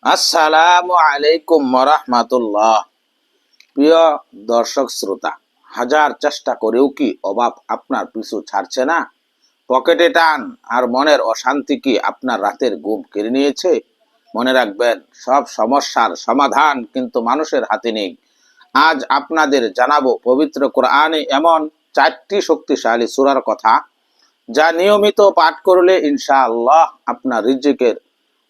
আসসালামু আলাইকুম রাহমাতুল্লাহ। প্রিয় দর্শক শ্রোতা, হাজার চেষ্টা করেও কি অভাব আপনার পিছু ছাড়ছে না? পকেটে টান আর মনের অশান্তি কি আপনার রাতের ঘুম কেড়ে নিয়েছে? মনে রাখবেন, সব সমস্যার সমাধান কিন্তু মানুষের হাতে নেই। আজ আপনাদের জানাবো পবিত্র কোরআনে এমন 4টি শক্তিশালী সূরার কথা, যা নিয়মিত পাঠ করলে ইনশাআল্লাহ আপনার রিজিকের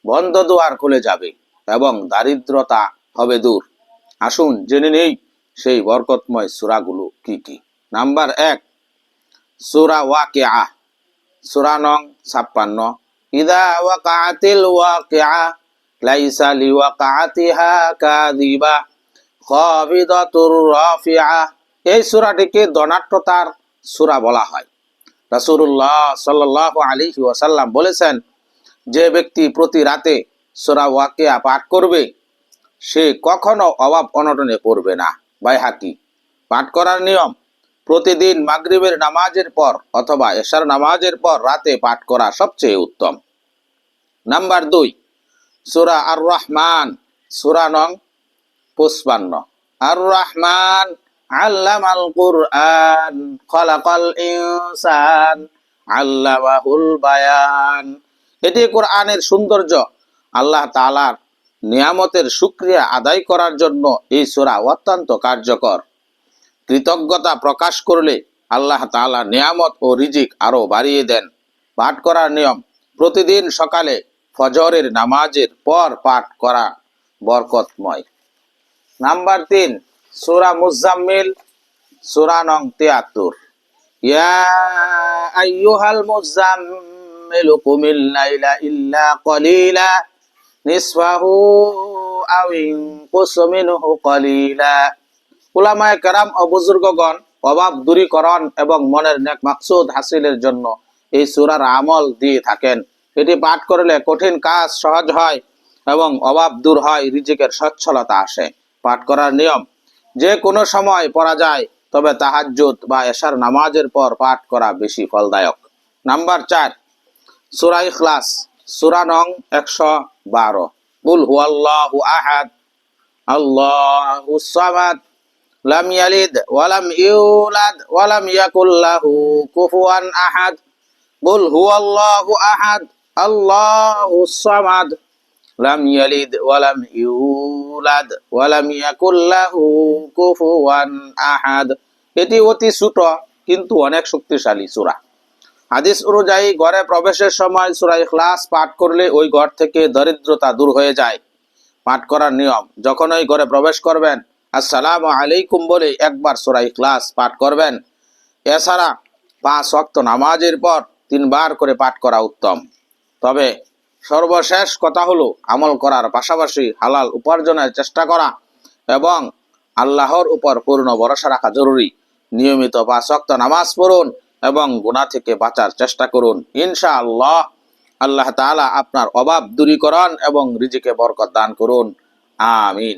বন্ধ দুয়ার খুলে যাবে এবং দারিদ্রতা হবে দূর। আসুন জেনে নেই সেই বরকতময় সূরাগুলো কি কি। নাম্বার 1, সূরা ওয়াকিআহ, সূরা নং 56। ইযা ওয়াকাআতিল ওয়াকিআ লাইসা লিওয়াকাআতিহা কাযিবা খাফিদাতুর রাফিআ। এই সূরাটিকে ধনাঢ্যতার সূরা বলা হয়। রাসূলুল্লাহ সাল্লাল্লাহু আলাইহি ওয়াসাল্লাম বলেছেন, যে ব্যক্তি প্রতি রাতে সূরা ওয়াকিয়া পাঠ করবে সে কখনো অভাব অনটনে পড়বে না। বাইহাকি। পাঠ করার নিয়ম: প্রতিদিন মাগরিবের নামাজের পর অথবা এশার নামাজের পর রাতে পাঠ করা সবচেয়ে উত্তম। নাম্বার 2, সূরা আর রহমান, সূরা নং 55। আর রহমান আল্লামাল কুরআন খালাকাল ইনসান আল্লামাহুল বায়ান। এটি কোরআনের সৌন্দর্য। আল্লাহ তাআলার নিয়ামতের শুকরিয়া আদায় করার জন্য এই সূরা অত্যন্ত কার্যকর। কৃতজ্ঞতা প্রকাশ করলে আল্লাহ তাআলা নিয়ামত ও রিজিক আরো বাড়িয়ে দেন। পাঠ করার নিয়ম: প্রতিদিন সকালে ফজরের নামাজের পর পাঠ করা বরকতময়। নাম্বার 3, সূরা মুজাম্মিল, সূরা নং 73। ইয়া আইয়ুহাল মুজাম্মিলু কুমিল লাইলা ইল্লা কলিলা নিসফাহু আও ইনকুস মিনহু কলিলা। উলামায়ে কেরাম ও বুজুর্গগণ অভাব দূরীকরণ এবং মনের নেক মাকসুদ হাসিলের জন্য এই সূরার আমল দিয়ে থাকেন। এটি পাঠ করলে কঠিন কাজ সহজ হয় এবং অভাব দূর হয়, রিজিকের সচ্ছলতা আসে। পাঠ করার নিয়ম: যে কোনো সময় পড়া যায়, তবে তাহাজ্জুদ বা এশার নামাজের পর পাঠ করা বেশি ফলদায়ক। নাম্বার 4, সূরা ইখলাস, সূরা নং 112। কুল হুয়াল্লাহু আহাদ আল্লাহুস সামাদ লাম ইয়ালিদ ওয়ালাম ইউলাদ ওয়ালাম ইয়াকুল লাহু কুফুয়ান আহাদ। কুল হুয়াল্লাহু আহাদ আল্লাহুস সামাদ লাম ইয়ালিদ ওয়ালাম ইউলাদ ওয়ালাম ইয়াকুল লাহু কুফুয়ান আহাদ। এটি অতি ছোট কিন্তু অনেক শক্তিশালী সূরা। হাদিস অনুযায়ী ঘরে প্রবেশের সময় সূরা ইখলাস পাঠ করলে ওই ঘর থেকে দরিদ্রতা দূর হয়ে যায়। পাঠ করার নিয়ম: যখন ওই ঘরে প্রবেশ করবেন, আসসালামু আলাইকুম বলে একবার সূরা ইখলাস পাঠ করবেন। এছাড়া 5 ওয়াক্ত নামাজের পর 3 বার করে পাঠ করা উত্তম। তবে সর্বশেষ কথা হলো, আমল করার পাশাপাশি হালাল উপার্জনের চেষ্টা করা এবং আল্লাহর উপর পূর্ণ ভরসা রাখা জরুরি। নিয়মিত 5 ওয়াক্ত নামাজ পড়ুন এবং গুনাহ থেকে বাঁচার চেষ্টা করুন। ইনশাআল্লাহ আল্লাহ তাআলা আপনার অভাব দূরীকরণ এবং রিজিকে বরকত দান করুন। আমিন।